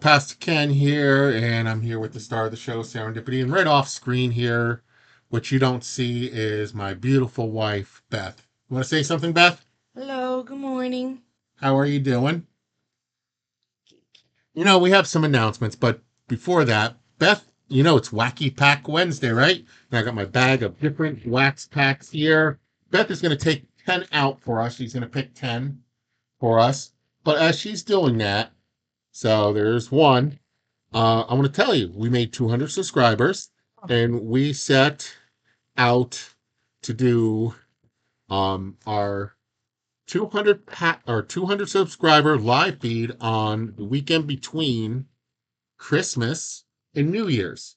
Pastor Ken here, and I'm here with the star of the show, Serendipity. And right off screen here, what you don't see is my beautiful wife, Beth. You want to say something, Beth? Hello, good morning. How are you doing? We have some announcements, but before that, Beth, it's Wacky Pack Wednesday, right? And I got my bag of different wax packs here. Beth is going to take 10 out for us. She's going to pick 10 for us. But as she's doing that, so there's one. I want to tell you, we made 200 subscribers, and we set out to do our 200 subscriber live feed on the weekend between Christmas and New Year's.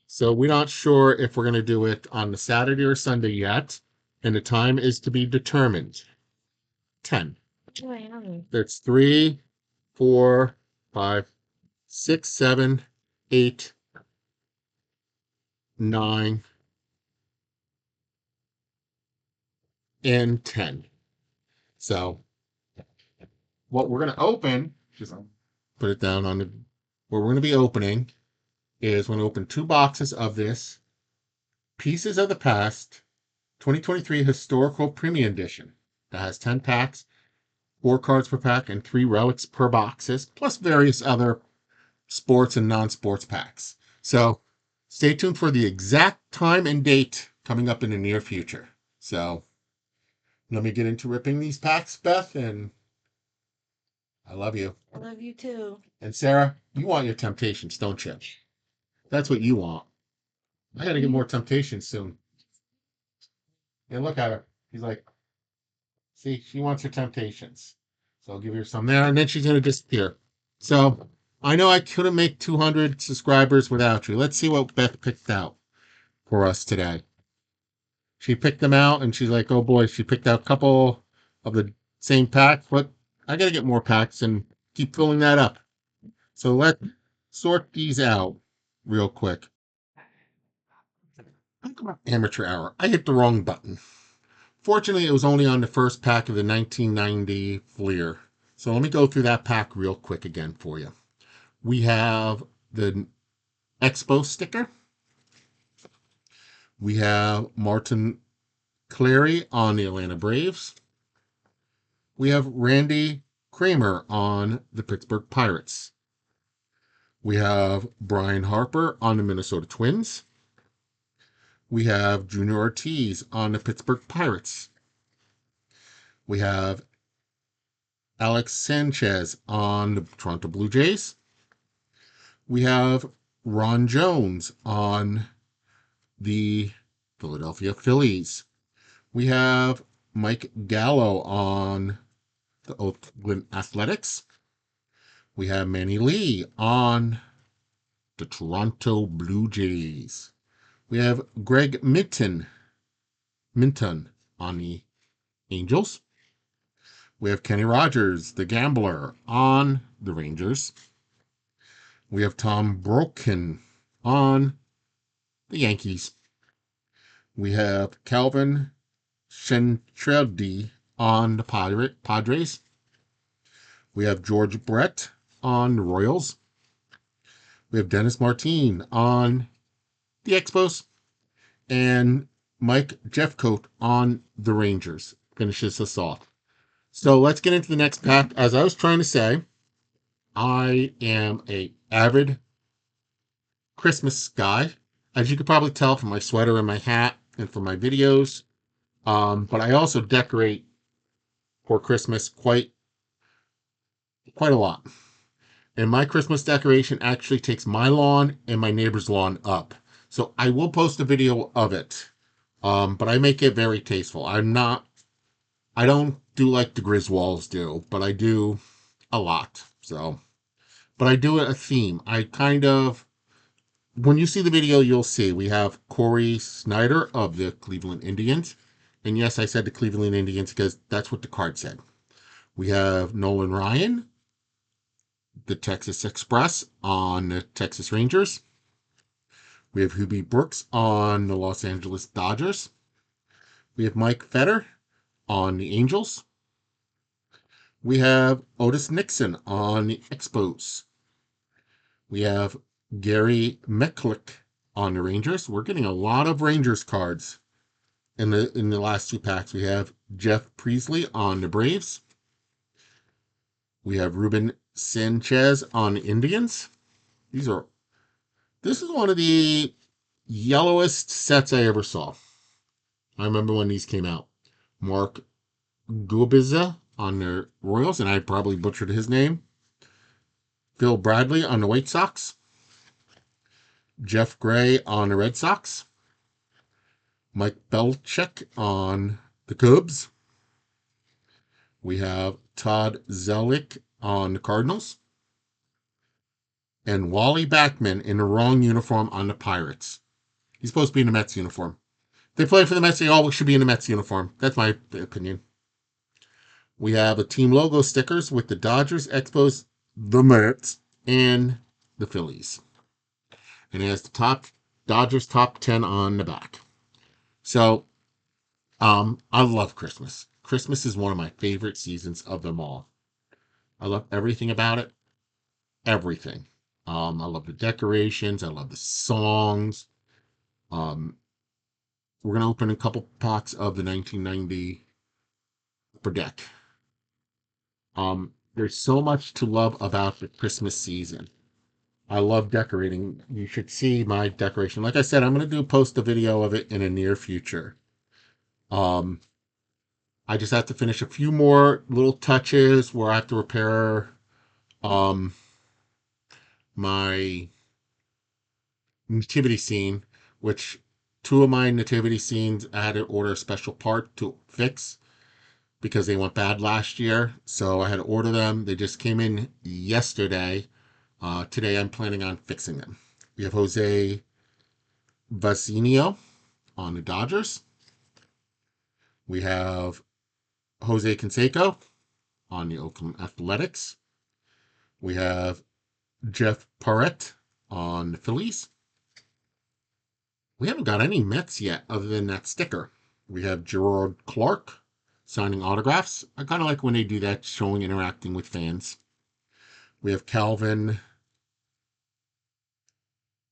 So we're not sure if we're going to do it on the Saturday or Sunday yet, and the time is to be determined. 10. That's 3, 4, 5, 6, 7, 8, 9, and 10. So what we're going to open, just put it down on the, what we're going to be opening is we're going to open 2 boxes of this Pieces of the Past 2023 Historical Premium Edition that has 10 packs, 4 cards per pack, and 3 relics per boxes, plus various other sports and non-sports packs. So stay tuned for the exact time and date coming up in the near future. So let me get into ripping these packs, Beth, and I love you. I love you too. And Sarah, you want your Temptations, don't you? That's what you want. I gotta get more Temptations soon. And look at her. He's like, see, she wants her Temptations. So I'll give her some there, and then she's gonna disappear. So I know I couldn't make 200 subscribers without you. Let's see what Beth picked out for us today. She picked them out, and she's like, oh boy, she picked out a couple of the same pack, but I gotta get more packs and keep filling that up. So let's sort these out real quick. Amateur hour. I hit the wrong button. Fortunately, it was only on the first pack of the 1990 Fleer. So let me go through that pack real quick again for you. We have the Expo sticker. We have Martin Clary on the Atlanta Braves. We have Randy Kramer on the Pittsburgh Pirates. We have Brian Harper on the Minnesota Twins. We have Junior Ortiz on the Pittsburgh Pirates. We have Alex Sanchez on the Toronto Blue Jays. We have Ron Jones on the Philadelphia Phillies. We have Mike Gallo on the Oakland Athletics. We have Manny Lee on the Toronto Blue Jays. We have Greg Minton on the Angels. We have Kenny Rogers, the gambler, on the Rangers. We have Tom Broken on the Yankees. We have Calvin Centrelli on the Padres. We have George Brett on the Royals. We have Dennis Martin on the Expos. And Mike Jeffcoat on the Rangers finishes us off. So let's get into the next pack. As I was trying to say, I am a avid Christmas guy, as you could probably tell from my sweater and my hat and from my videos. But I also decorate for Christmas quite a lot. And my Christmas decoration actually takes my lawn and my neighbor's lawn up. So I will post a video of it. But I make it very tasteful. I don't do like the Griswolds do, but I do a lot. So, but I do it a theme. When you see the video, you'll see we have Corey Snyder of the Cleveland Indians. And yes, I said the Cleveland Indians because that's what the card said. We have Nolan Ryan, the Texas Express on the Texas Rangers. We have Hubie Brooks on the Los Angeles Dodgers. We have Mike Fetter on the Angels. We have Otis Nixon on the Expos. We have Gary Mecklick on the Rangers. We're getting a lot of Rangers cards in the last two packs. We have Jeff Priestley on the Braves. We have Ruben Sanchez on the Indians. This is one of the yellowest sets I ever saw. I remember when these came out. Mark Gubiza on the Royals, and I probably butchered his name. Phil Bradley on the White Sox. Jeff Gray on the Red Sox. Mike Belichick on the Cubs. We have Todd Zellick on the Cardinals. And Wally Backman in the wrong uniform on the Pirates. He's supposed to be in the Mets uniform. If they play for the Mets, they always should be in the Mets uniform. That's my opinion. We have a team logo stickers with the Dodgers, Expos, the Mets, and the Phillies. And it has the Dodgers top 10 on the back. So, I love Christmas. Christmas is one of my favorite seasons of them all. I love everything about it. Everything. I love the decorations. I love the songs. Um, we're gonna open a couple packs of the 1990 Upper Deck. There's so much to love about the Christmas season. I love decorating. You should see my decoration. Like I said, I'm gonna post a video of it in the near future. Um, I just have to finish a few more little touches where I have to repair um my nativity scene, which two of my nativity scenes I had to order a special part to fix because they went bad last year. So I had to order them. They just came in yesterday. Today I'm planning on fixing them. We have Jose Vacinio on the Dodgers. We have Jose Canseco on the Oakland Athletics. We have Jeff Parrett on the Phillies. We haven't got any Mets yet other than that sticker. We have Gerard Clark signing autographs. I kind of like when they do that, showing interacting with fans. We have Calvin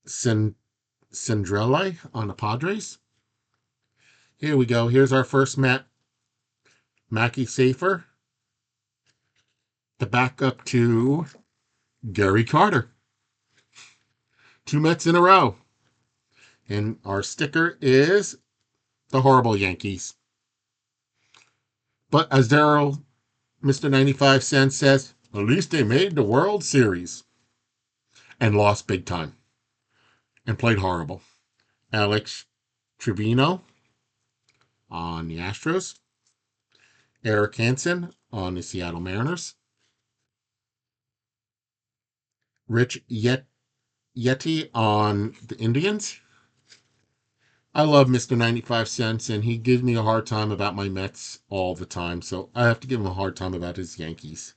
Cindrelli on the Padres. Here we go. Here's our first Met. Mackie Safer. The backup to Gary Carter. Two Mets in a row. And our sticker is the horrible Yankees. But as Daryl, Mr. 95 Cents says, at least they made the World Series. And lost big time. And played horrible. Alex Trevino on the Astros. Eric Hansen on the Seattle Mariners. Rich Yeti on the Indians. I love Mr. 95 Cents, and he gives me a hard time about my Mets all the time, so I have to give him a hard time about his Yankees.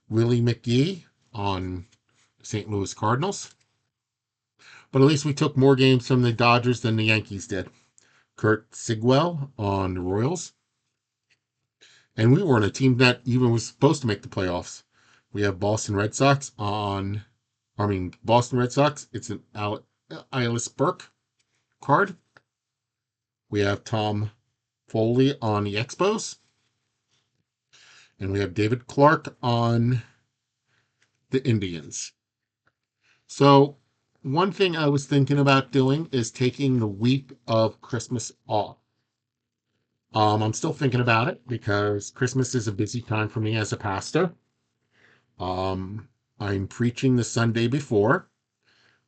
Willie McGee on St. Louis Cardinals. But at least we took more games from the Dodgers than the Yankees did. Kurt Sigwell on the Royals. And we weren't a team that even was supposed to make the playoffs. We have Boston Red Sox. It's an Alice Burke card. We have Tom Foley on the Expos. And we have David Clark on the Indians. So, one thing I was thinking about doing is taking the week of Christmas off. I'm still thinking about it because Christmas is a busy time for me as a pastor. Um, I'm preaching the Sunday before.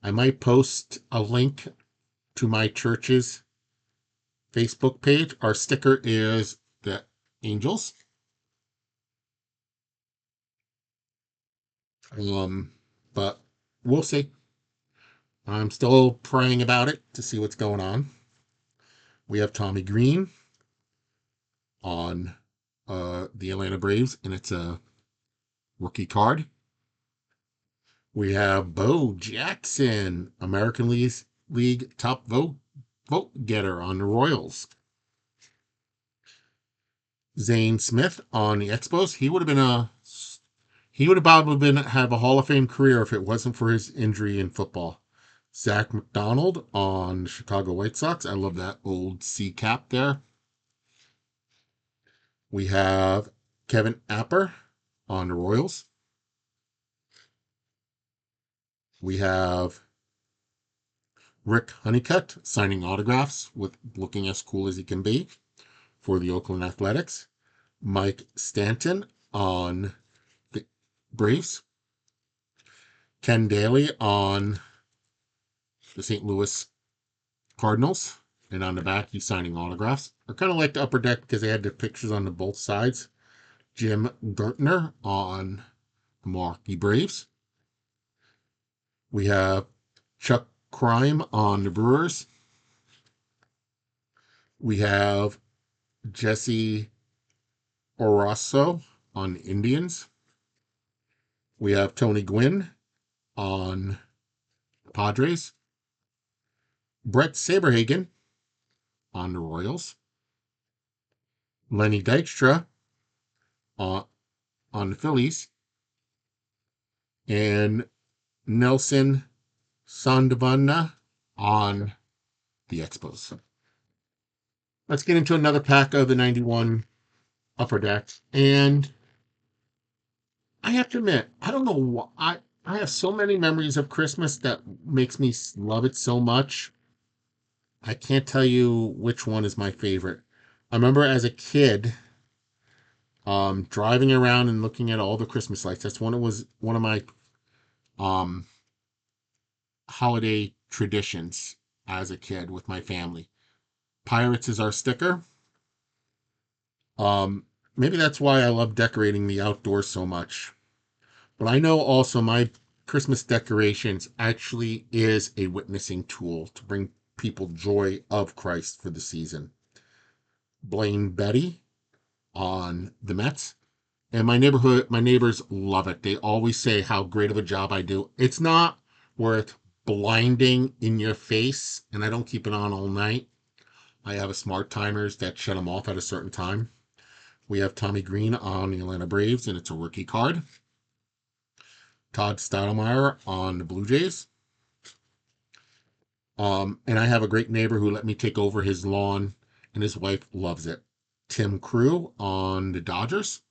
I might post a link to my church's Facebook page. Our sticker is the Angels. But we'll see. I'm still praying about it to see what's going on. We have Tommy Green on the Atlanta Braves, and it's a rookie card. We have Bo Jackson, American League top vote getter on the Royals. Zane Smith on the Expos. He would have probably have a Hall of Fame career if it wasn't for his injury in football. Zach McDonald on the Chicago White Sox. I love that old C cap there. We have Kevin Apper on the Royals. We have Rick Honeycutt signing autographs with looking as cool as he can be for the Oakland Athletics. Mike Stanton on the Braves. Ken Daly on the St. Louis Cardinals. And on the back, he's signing autographs. I kind of like the upper deck because they had the pictures on the both sides. Jim Gertner on the Milwaukee Braves. We have Chuck Crime on the Brewers. We have Jesse Orosso on the Indians. We have Tony Gwynn on the Padres. Brett Saberhagen on the Royals. Lenny Dykstra on the Phillies. And Nelson Sandovalna on the Expos. Let's get into another pack of the 91 Upper Deck. And I have to admit, I don't know why. I have so many memories of Christmas that makes me love it so much. I can't tell you which one is my favorite. I remember as a kid, driving around and looking at all the Christmas lights. That's was one of my um, holiday traditions as a kid with my family. Pirates is our sticker. Maybe that's why I love decorating the outdoors so much. But I know also my Christmas decorations actually is a witnessing tool to bring people joy of Christ for the season. Blaine Betty on the Mets. And my neighbors love it. They always say how great of a job I do. It's not worth blinding in your face, and I don't keep it on all night. I have a smart timers that shut them off at a certain time. We have Tommy Green on the Atlanta Braves, and it's a rookie card. Todd Stottlemyre on the Blue Jays. And I have a great neighbor who let me take over his lawn, and his wife loves it. Tim Crew on the Dodgers.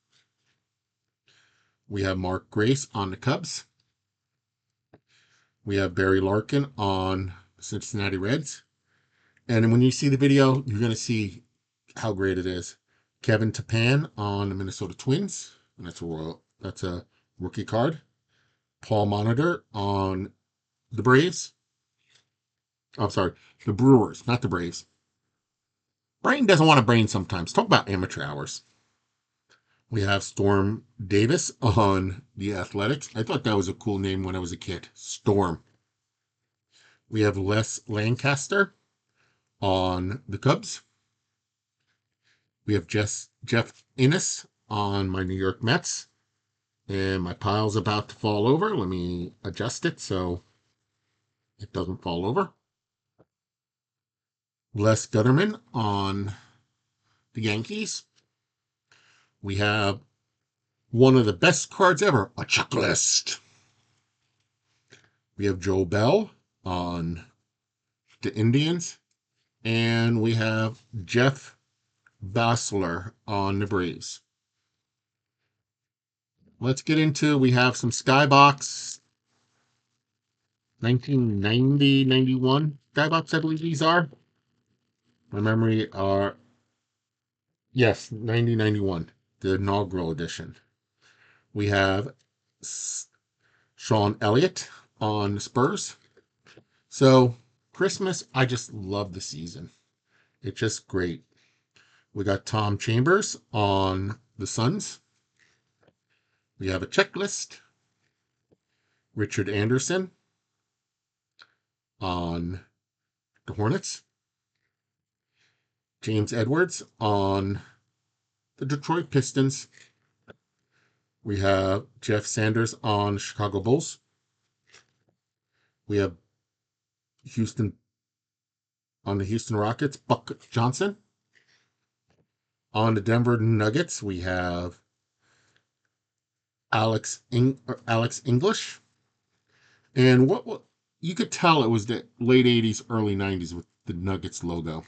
We have Mark Grace on the Cubs. We have Barry Larkin on the Cincinnati Reds. And when you see the video, you're going to see how great it is. Kevin Tapan on the Minnesota Twins. And that's a rookie card. Paul Monitor on the Braves. I'm sorry, the Brewers, not the Braves. Brain doesn't want to brain sometimes. Talk about amateur hours. We have Storm Davis on the Athletics. I thought that was a cool name when I was a kid. Storm. We have Les Lancaster on the Cubs. We have Jeff Innes on my New York Mets. And my pile's about to fall over. Let me adjust it so it doesn't fall over. Les Gutterman on the Yankees. We have one of the best cards ever, a checklist. We have Joe Bell on the Indians. And we have Jeff Bassler on the Braves. Let's get into, we have some Skybox 1990, 91 Skybox, I believe these are. My memory are, yes, 90, 91, the inaugural edition. We have Sean Elliott on the Spurs. So, Christmas, I just love the season. It's just great. We got Tom Chambers on the Suns. We have a checklist. Richard Anderson on the Hornets. James Edwards on the Detroit Pistons. We have Jeff Sanders on the Chicago Bulls. We have Houston on the Houston Rockets, Buck Johnson. On the Denver Nuggets, we have Alex English. And what you could tell it was the late 80s, early 90s with the Nuggets logo.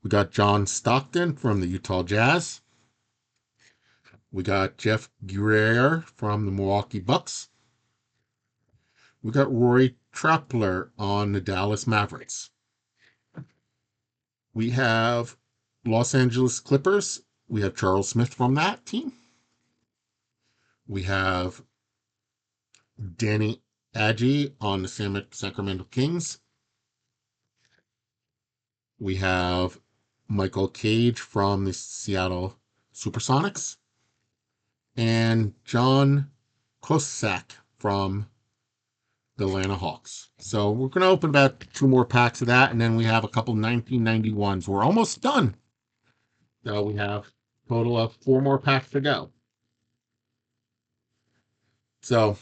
We got John Stockton from the Utah Jazz. We got Jeff Greer from the Milwaukee Bucks. We got Roy Trappler on the Dallas Mavericks. We have Los Angeles Clippers. We have Charles Smith from that team. We have Danny Agee on the Sacramento Kings. We have Michael Cage from the Seattle Supersonics. And John Kosak from the Atlanta Hawks. So we're going to open about 2 more packs of that, and then we have a couple 1991s. We're almost done. So we have a total of 4 more packs to go. So,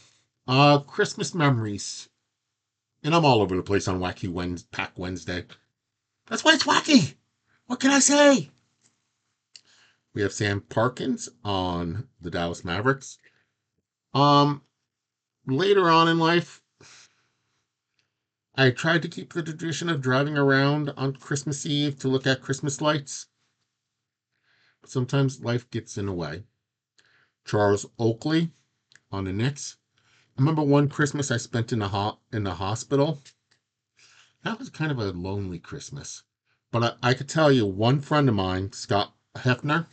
Christmas memories. And I'm all over the place on Pack Wednesday. That's why it's wacky. What can I say? We have Sam Parkins on the Dallas Mavericks. Um, Later on in life, I tried to keep the tradition of driving around on Christmas Eve to look at Christmas lights. But sometimes life gets in the way. Charles Oakley on the Knicks. I remember one Christmas I spent in the hospital. That was kind of a lonely Christmas. But I could tell you, one friend of mine, Scott Hefner,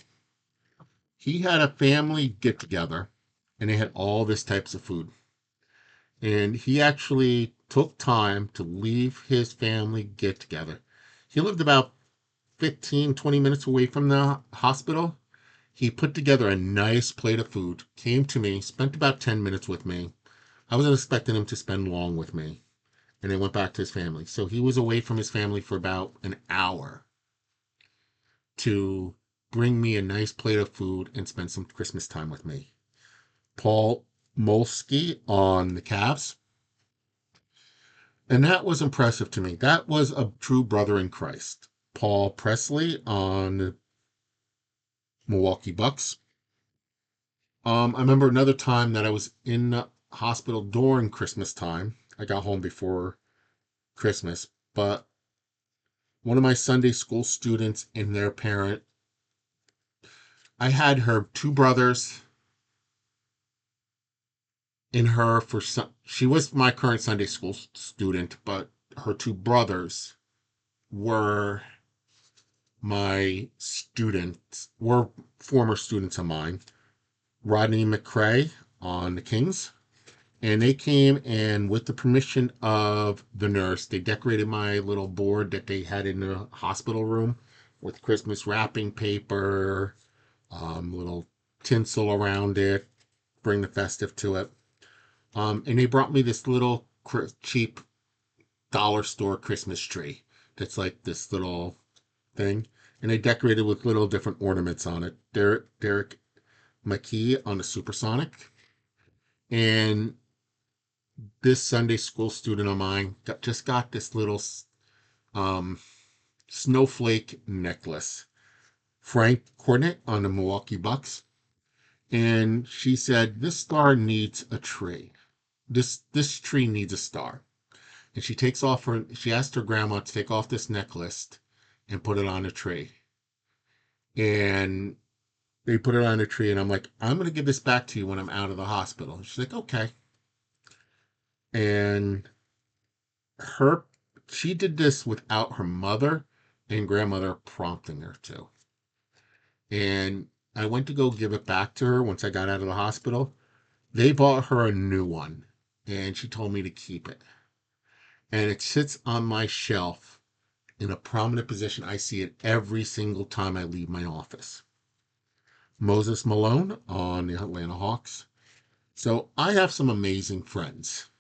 he had a family get together and they had all this types of food. And he actually took time to leave his family get together. He lived about 15, 20 minutes away from the hospital. He put together a nice plate of food, came to me, spent about 10 minutes with me. I wasn't expecting him to spend long with me. And then went back to his family. So he was away from his family for about an hour to bring me a nice plate of food and spend some Christmas time with me. Paul Molsky on the Cavs. And that was impressive to me. That was a true brother in Christ. Paul Presley on the Milwaukee Bucks. I remember another time that I was in the hospital during Christmas time. I got home before Christmas, but one of my Sunday school students and their parent, I had her 2 brothers in her for some, she was my current Sunday school student, but her 2 brothers were were former students of mine. Rodney McCrae on the Kings. And they came and with the permission of the nurse, they decorated my little board that they had in the hospital room with Christmas wrapping paper, little tinsel around it, bring the festive to it. And they brought me this little cheap dollar store Christmas tree that's like this little thing. And they decorated with little different ornaments on it. Derek McKee on the Supersonic. And this Sunday school student of mine just got this little um, snowflake necklace. Frank Cornett on the Milwaukee Bucks. And she said, this star needs a tree. This tree needs a star. And she asked her grandma to take off this necklace and put it on a tree. And they put it on a tree, and I'm like, I'm going to give this back to you when I'm out of the hospital. And she's like, okay. And her, she did this without her mother and grandmother prompting her to. And I went to go give it back to her once I got out of the hospital. They bought her a new one, and she told me to keep it. And it sits on my shelf in a prominent position. I see it every single time I leave my office. Moses Malone on the Atlanta Hawks. So I have some amazing friends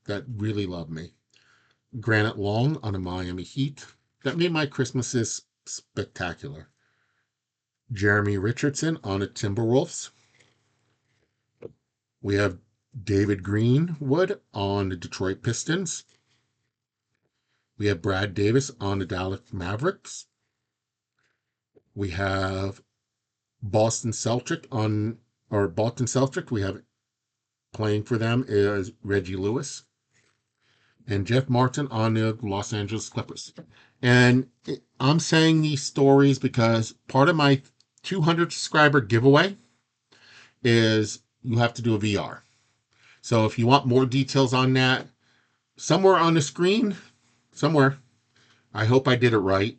that really love me. Granite Long on the Miami Heat. That made my Christmases spectacular. Jeremy Richardson on the Timberwolves. We have David Greenwood on the Detroit Pistons. We have Brad Davis on the Dallas Mavericks. We have Boston Celtic on or Boston Celtics, we have playing for them is Reggie Lewis and Jeff Martin on the Los Angeles Clippers. And I'm saying these stories because part of my 200 subscriber giveaway is you have to do a VR. So if you want more details on that, somewhere on the screen, somewhere, I hope I did it right,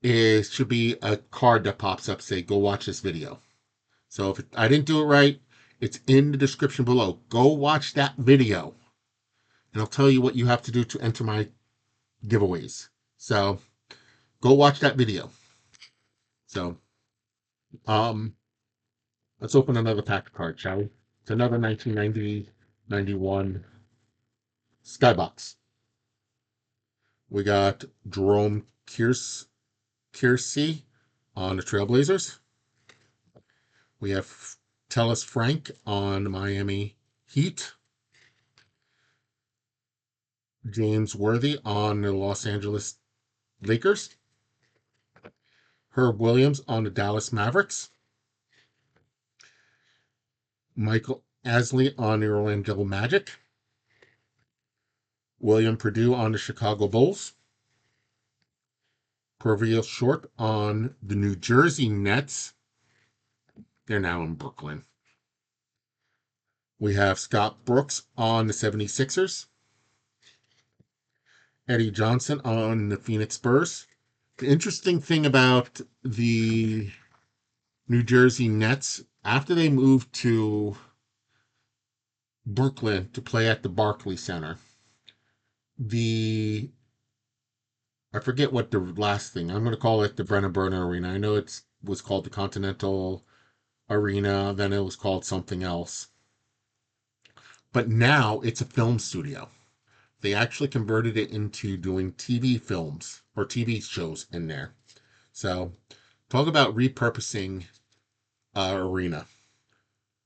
it should be a card that pops up, say, go watch this video. So if I didn't do it right, it's in the description below. Go watch that video, and I'll tell you what you have to do to enter my giveaways. So go watch that video. So um, let's open another pack of cards, shall we? It's another 1990-91 Skybox. We got Jerome Kersey on the Trailblazers. We have Tellus Frank on the Miami Heat. James Worthy on the Los Angeles Lakers. Herb Williams on the Dallas Mavericks. Michael Asley on the Orlando Magic. William Purdue on the Chicago Bulls. Perviel Short on the New Jersey Nets. They're now in Brooklyn. We have Scott Brooks on the 76ers. Eddie Johnson on the Phoenix Spurs. The interesting thing about the New Jersey Nets, after they moved to Brooklyn to play at the Barclays Center, I forget what the last thing, I'm going to call it the Brennan Burner Arena. I know it was called the Continental Arena, then it was called something else. But now it's a film studio. They actually converted it into doing TV films or TV shows in there. So talk about repurposing arena.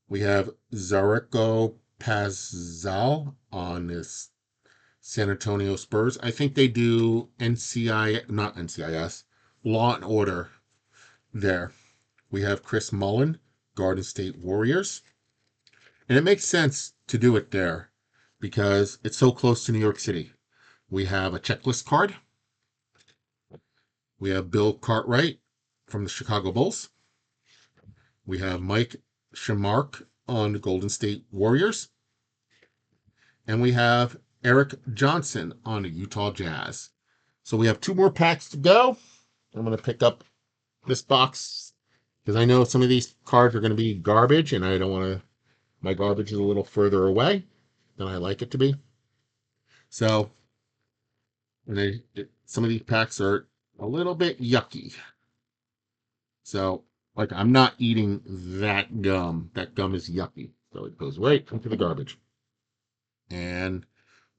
We have Zareko Pazal on this San Antonio Spurs. I think they do not NCIS, Law and Order there. We have Chris Mullen, Garden State Warriors. And it makes sense to do it there because it's so close to New York City. We have a checklist card. We have Bill Cartwright from the Chicago Bulls. We have Mike Shamark on the Golden State Warriors. And we have Eric Johnson on the Utah Jazz. So we have 2 more packs to go. I'm going to pick up this box because I know some of these cards are going to be garbage and I don't want to, my garbage is a little further away than I like it to be. So, some of these packs are a little bit yucky. So, like, I'm not eating that gum. That gum is yucky. So it goes right into the garbage. And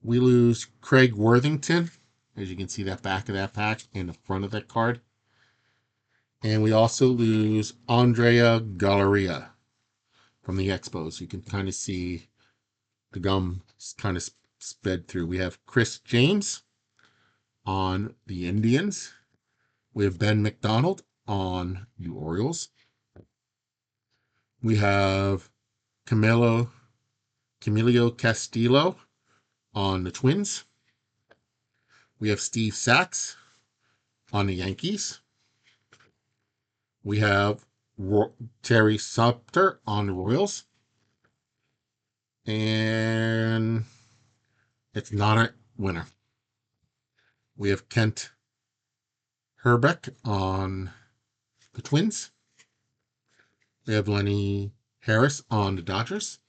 we lose Craig Worthington. As you can see, that back of that pack and the front of that card. And we also lose Andrea Galleria from the Expos. You can kind of see the gum kind of sped through. We have Chris James on the Indians. We have Ben McDonald on the Orioles. We have Camilo Castillo on the Twins. We have Steve Sachs on the Yankees. We have Terry Sumter on the Royals. And it's not a winner. We have Kent Herbeck on the Twins. We have Lenny Harris on the Dodgers.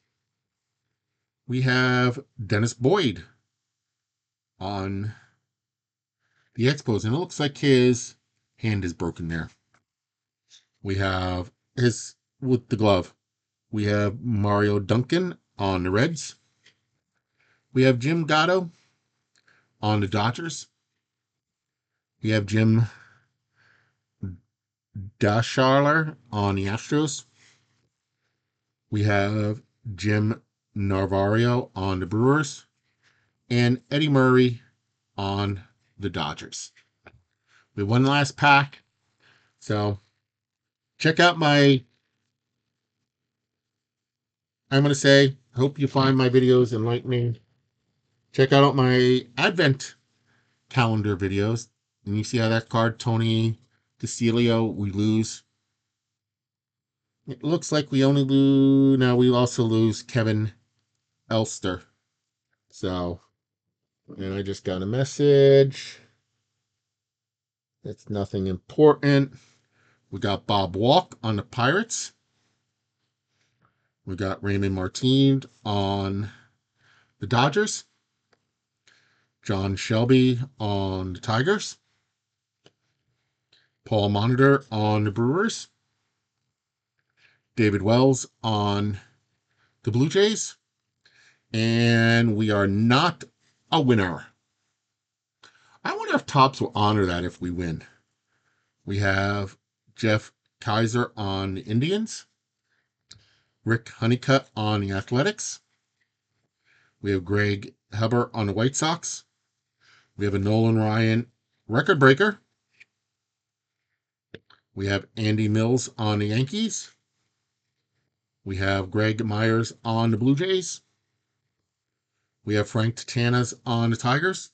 We have Dennis Boyd on the Expos, and it looks like his hand is broken there. We have his with the glove. We have Mario Duncan on the Reds. We have Jim Gatto on the Dodgers. We have Jim Dasharler on the Astros. We have Jim Narvario on the Brewers. And Eddie Murray on the Dodgers. We have one last pack. So check out my I'm going to say, hope you find my videos enlightening. Check out my Advent calendar videos. And you see how that card, Tony DeCilio, we lose. It looks like we only lose. Now we also lose Kevin Elster. So, and I just got a message. It's nothing important. We got Bob Walk on the Pirates. We got Raymond Martin on the Dodgers. John Shelby on the Tigers. Paul Monitor on the Brewers. David Wells on the Blue Jays. And we are not a winner. I wonder if Topps will honor that if we win. We have Jeff Kaiser on the Indians. Rick Honeycutt on the Athletics. We have Greg Huber on the White Sox. We have a Nolan Ryan record breaker. We have Andy Mills on the Yankees. We have Greg Myers on the Blue Jays. We have Frank Tatanas on the Tigers.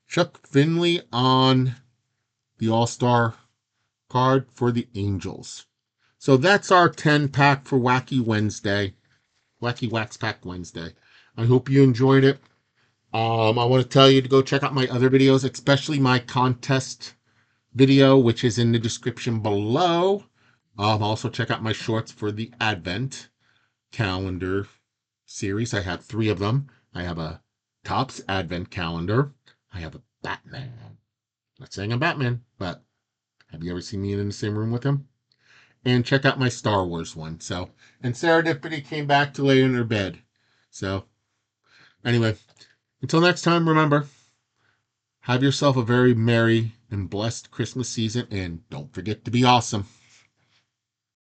Chuck Finley on the All-Star card for the Angels. So that's our 10-pack for Wacky Wednesday. Wacky Wax Pack Wednesday. I hope you enjoyed it. I want to tell you to go check out my other videos, especially my contest video, which is in the description below. Also check out my shorts for the Advent calendar series. I have 3 of them. I have a Topps Advent calendar. I have a Batman. Not saying I'm Batman, but have you ever seen me in the same room with him? And check out my Star Wars one. So, and Serendipity came back to lay in her bed. So, anyway, until next time, remember, have yourself a very merry and blessed Christmas season, and don't forget to be awesome.